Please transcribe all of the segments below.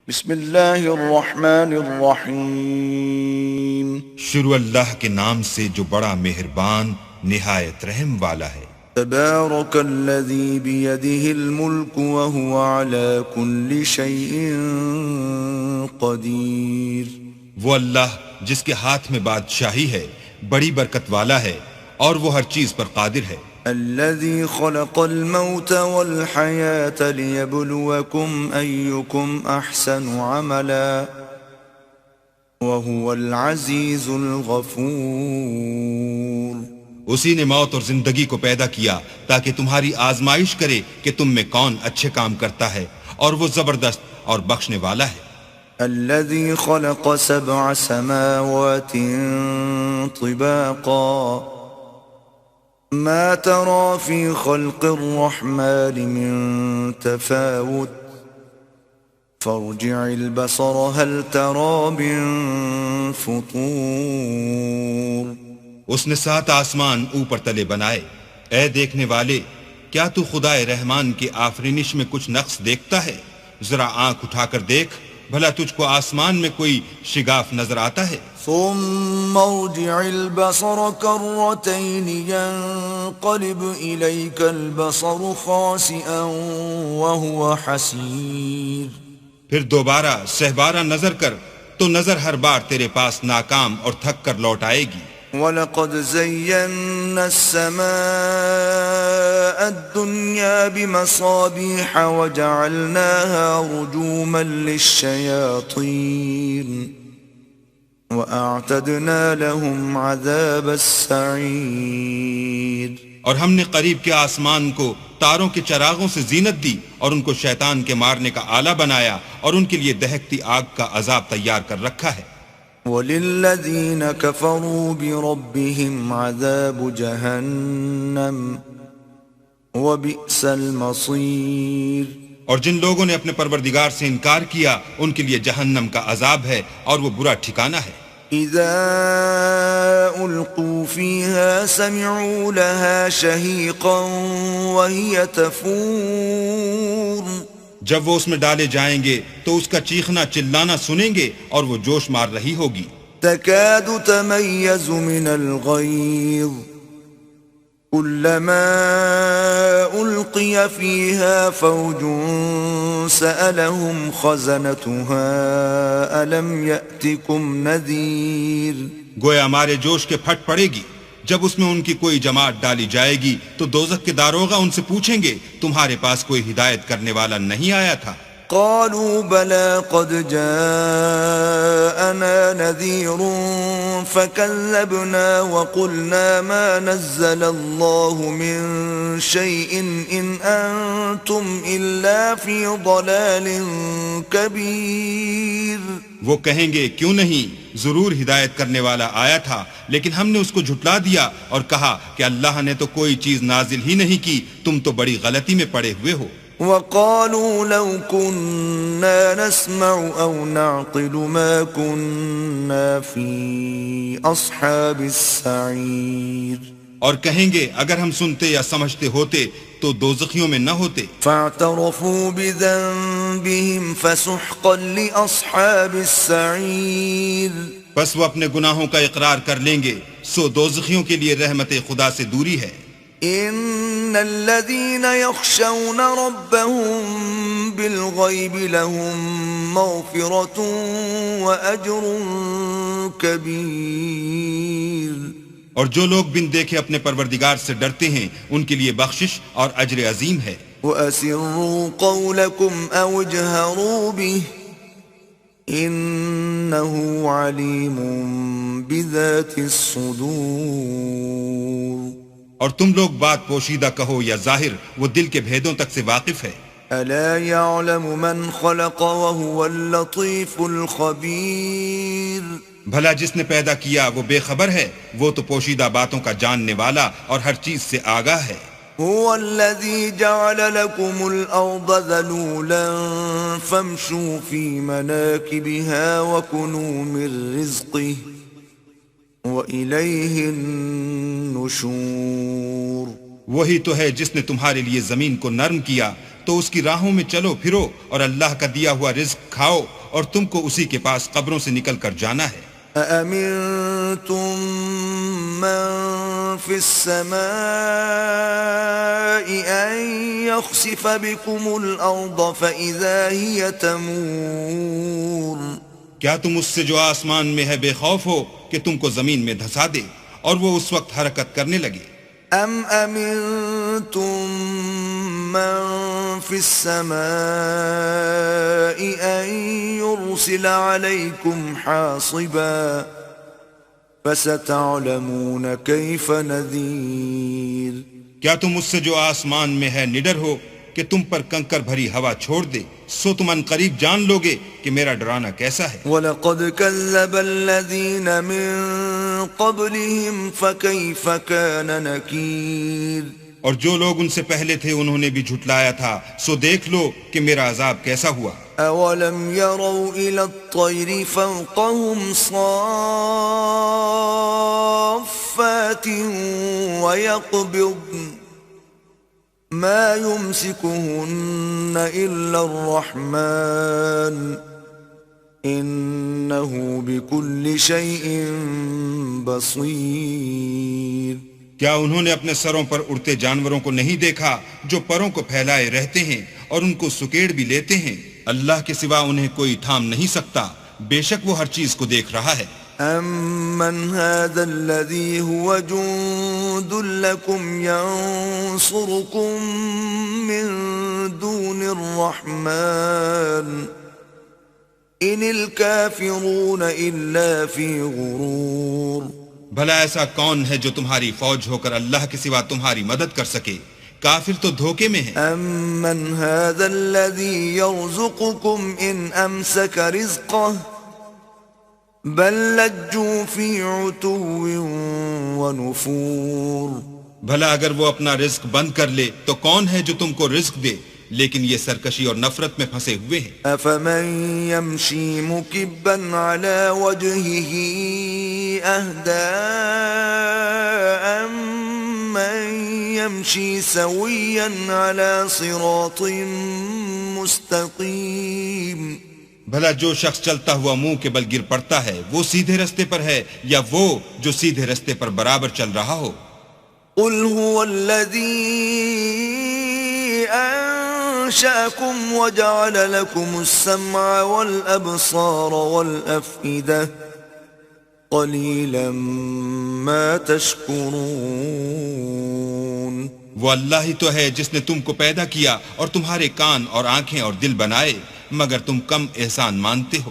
بسم اللہ الرحمن الرحیم شروع اللہ کے نام سے جو بڑا مہربان نہایت رحم والا ہے۔ تبارک الذی بیدہ الملک وہو علی کل شیء قدیر۔ وہ اللہ جس کے ہاتھ میں بادشاہی ہے بڑی برکت والا ہے اور وہ ہر چیز پر قادر ہے۔ الذي خلق الموت والحياة ليبلوكم أيكم أحسن عملا وهو العزيز الغفور۔ اسی نے موت اور زندگی کو پیدا کیا تاکہ تمہاری آزمائش کرے کہ تم میں کون اچھے کام کرتا ہے، اور وہ زبردست اور بخشنے والا ہے۔ الذي خلق 7 سماوات طباقا ما ترى في خلق الرحمن من تفاوت فارجع البصر هل ترى من فطور۔ اس نے 7 آسمان اوپر تلے بنائے۔ اے دیکھنے والے، کیا تو خدائے رحمان کی آفرینش میں کچھ نقص دیکھتا ہے؟ ذرا آنکھ اٹھا کر دیکھ، بھلا تجھ کو آسمان میں کوئی شگاف نظر آتا ہے؟ ثم ارجع البصر كرتين ينقلب إليك البصر خاسئا وهو حسير۔ پھر دوبارہ سہبارہ نظر کر تو نظر ہر بار تیرے پاس ناکام اور تھک کر لوٹ آئے گی۔ وَلَقَدْ زَيَّنَّا السَّمَاءَ الدُّنْيَا بِمَصَابِيحَ وَجَعَلْنَاهَا رُجُومًا لِلشَّيَاطِينِ وَأَعْتَدْنَا لَهُمْ عَذَابَ السَّعِيرِ۔ اور ہم نے قریب کے آسمان کو تاروں کے چراغوں سے زینت دی اور ان کو شیطان کے مارنے کا آلہ بنایا، اور ان کے لیے دہکتی آگ کا عذاب تیار کر رکھا ہے۔ وَلِلَّذِينَ كَفَرُوا بِرَبِّهِمْ عَذَابُ جَهَنَّمَ وَبِئْسَ الْمَصِيرُ۔ اور جن لوگوں نے اپنے پروردگار سے انکار کیا ان کے لیے جہنم کا عذاب ہے اور وہ برا ٹھکانہ ہے۔ اذا القوا فيها سمعوا لها شهيقا وهي تفور۔ جب وہ اس میں ڈالے جائیں گے تو اس کا چیخنا چلانا سنیں گے اور وہ جوش مار رہی ہوگی۔ تكاد تميز من الغيظ كلما ألقي فيها فوج سألهم خزنتها ألم يأتكم نذير۔ گویا ہمارے جوش کے پھٹ پڑے گی جب اس میں ان کی کوئی جماعت ڈالی جائے گی تو دوزخ کے داروغہ ان سے پوچھیں گے تمہارے پاس کوئی ہدایت کرنے والا نہیں آیا تھا؟ قالوا بلى قد جاءنا نذير فكذبنا وقلنا ما نزل الله من شيء إن أنتم إلا في ضلال كبير۔ وہ کہیں گے کیوں نہیں، ضرور ہدایت کرنے والا آیا تھا، لیکن ہم نے اس کو جھٹلا دیا اور کہا کہ اللہ نے تو کوئی چیز نازل ہی نہیں کی، تم تو بڑی غلطی میں پڑے ہوئے ہو۔ وقالوا لو كنا نسمع أو نعقل ما كنا في أصحاب السعير۔ اور کہیں گے اگر ہم سنتے یا سمجھتے ہوتے تو دوزخیوں میں نہ ہوتے۔ فاعترفوا بذنبهم فسحقا لأصحاب السعير۔ بس وہ اپنے گناہوں کا اقرار کر لیں گے، سو دوزخیوں کے لیے رحمت خدا سے دوری ہے۔ ان الذين يخشون ربهم بالغيب لهم مغفرة واجر كبير۔ اور جو لوگ بن دیکھے اپنے پروردگار سے ڈرتے ہیں ان کے لیے بخشش اور اجر عظیم ہے۔ وَأَسِرُّوا قَوْلَكُمْ أَوْ اجْهَرُوا بِهِ إِنَّهُ عَلِيمٌ بِذَاتِ الصُّدُورِ۔ اور تم لوگ بات پوشیدہ کہو یا ظاہر، وہ دل کے بھیدوں تک سے واقف ہے۔ أَلَا يَعْلَمُ مَنْ خَلَقَ وَهُوَ اللَّطِيفُ الْخَبِيرُ۔ بھلا جس نے پیدا کیا وہ بے خبر ہے، وہ تو پوشیدہ باتوں کا جاننے والا اور ہر چیز سے آگاہ ہے۔ هو الذي جعل لكم الأرض ذلولا فامشوا في مناكبها وكلوا من رزقه وإليه النشور۔ وہی تو ہے جس نے تمہارے لیے زمین کو نرم کیا تو اس کی راہوں میں چلو پھرو اور اللہ کا دیا ہوا رزق کھاؤ، اور تم کو اسی کے پاس قبروں سے نکل کر جانا ہے۔ أأمنتم من في السماء أن يخسف بكم الأرض فإذا هي تمور کیا تم اس سے جو آسمان میں ہے بے خوف ہو کہ تم کو زمین میں دھسا دے اور وہ اس وقت حرکت کرنے لگے؟ أم أمنتم من في السماء أن يرسل عليكم حاصبا فستعلمون كيف نذير کیا تم اس سے جو آسمان میں ہے نڈر ہو کہ تم پر کنکر بھری ہوا چھوڑ دے؟ سو تم ان قریب جان لوگے کہ میرا ڈرانا کیسا ہے۔ وَلَقَدْ كَذَّبَ الَّذِينَ مِن قَبْلِهِمْ فَكَيْفَ كَانَ نَكِيرٌ اور جو لوگ ان سے پہلے تھے انہوں نے بھی جھٹلایا تھا، سو دیکھ لو کہ میرا عذاب کیسا ہوا۔ أَوَلَمْ يَرَوْا إِلَى الطَّيْرِ فَوْقَهُمْ صَافَّاتٍ وَيَقْبِضْنَ ما يمسكهن إلا الرحمن إنه بكل شيء بصير۔ کیا انہوں نے اپنے سروں پر اڑتے جانوروں کو نہیں دیکھا جو پروں کو پھیلائے رہتے ہیں اور ان کو سکیڑ بھی لیتے ہیں؟ اللہ کے سوا انہیں کوئی تھام نہیں سکتا، بے شک وہ ہر چیز کو دیکھ رہا ہے۔ أَمَّنْ هَذَا الَّذِي هُوَ جُندٌ لَكُمْ يَنصُرُكُم مِّن دُونِ الرَّحْمَنِ إِنِ الْكَافِرُونَ إِلَّا فِي غُرُورٍ۔ بھلا ایسا کون ہے جو تمہاری فوج ہو کر اللہ کے سوا تمہاری مدد کر سکے؟ کافر تو دھوکے میں ہیں۔ أَمَّنْ هَذَا الَّذِي يَرْزُقُكُمْ إِنْ أَمْسَكَ رِزْقَهُ بل لجوا فی عتو ونفور۔ بھلا اگر وہ اپنا رزق بند کر لے تو کون ہے جو تم کو رزق دے؟ لیکن یہ سرکشی اور نفرت میں پھنسے ہوئے ہیں۔ افمن یمشی مکبا علی وجہہ اہدی امن یمشی سویا علی صراط مستقیم۔ بھلا جو شخص چلتا ہوا منہ کے بل گر پڑتا ہے وہ سیدھے رستے پر ہے یا وہ جو سیدھے رستے پر برابر چل رہا ہو؟ قل هو الذی انشأکم وجعل لکم السمع والابصار والافئدہ قلیلا ما تشکرون۔ وہ اللہ ہی تو ہے جس نے تم کو پیدا کیا اور تمہارے کان اور آنکھیں اور دل بنائے، مگر تم کم احسان مانتے ہو۔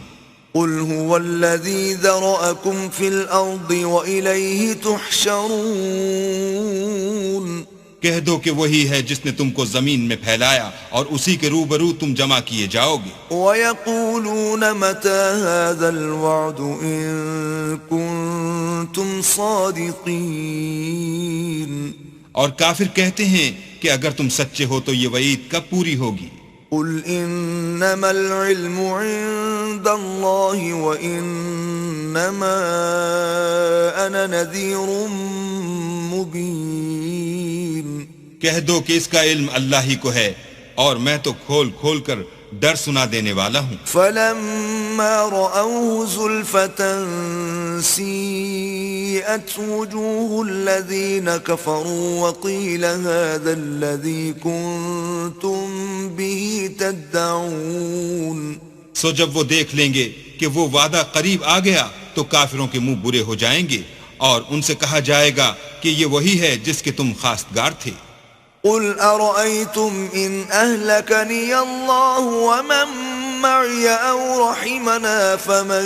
قل هو الذي ذرأكم في الأرض وإليه تحشرون۔ کہہ دو کہ وہی ہے جس نے تم کو زمین میں پھیلایا اور اسی کے روبرو تم جمع کیے جاؤ گے۔ وَيَقُولُونَ مَتَى هَذَا الْوَعْدُ إِن كُنتُمْ صَادِقِينَ۔ اور کافر کہتے ہیں کہ اگر تم سچے ہو تو یہ وعید کب پوری ہوگی؟ قل انما العلم عند الله وانما انا نذير مبين۔ کہہ دو کہ اس کا علم اللہ ہی کو ہے اور میں تو کھول کھول کر ڈر سنا دینے والا ہوں۔ فلما رأوه زلفة سيئت وجوه الذين كفروا وقيل هذا الذي كنتم به تدعون۔ سو جب وہ دیکھ لیں گے کہ وہ وعدہ قریب آ گیا تو کافروں کے منہ برے ہو جائیں گے اور ان سے کہا جائے گا کہ یہ وہی ہے جس کے تم خواستگار تھے۔ قل أرأيتم إن أهلكني الله ومن معي أو رحمنا فمن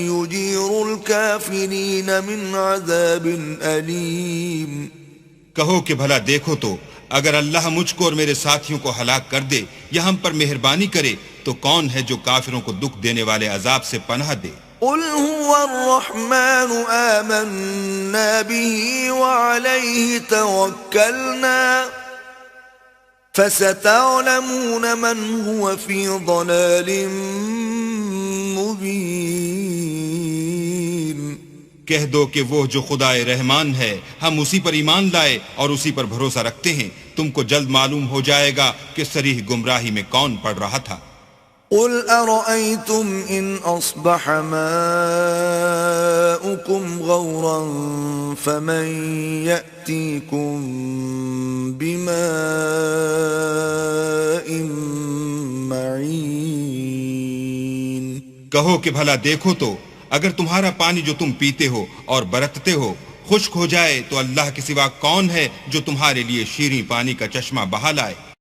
يجير الكافرين من عذاب أليم۔ کہو کہ بھلا دیکھو تو اگر اللہ مجھ کو اور میرے ساتھیوں کو ہلاک کر دے یا ہم پر مہربانی کرے تو کون ہے جو کافروں کو دکھ دینے والے عذاب سے پناہ دے؟ قل هو الرحمن آمنا به وعليه توكلنا فستعلمون من هو في ضلال مبين۔ کہہ دو کہ وہ جو خدائے رحمان ہے ہم اسی پر ایمان لائے اور اسی پر بھروسہ رکھتے ہیں، تم کو جلد معلوم ہو جائے گا کہ صریح گمراہی میں کون پڑ رہا تھا۔ قل أرأيتم إن أصبح ماؤكم غورا فمن يأتيكم بماء معين۔ کہو کہ بھلا دیکھو تو اگر تمہارا پانی جو تم پیتے ہو اور برتتے ہو خشک ہو جائے تو اللہ کے سوا کون ہے جو تمہارے لیے شیریں پانی کا چشمہ بہا لائے؟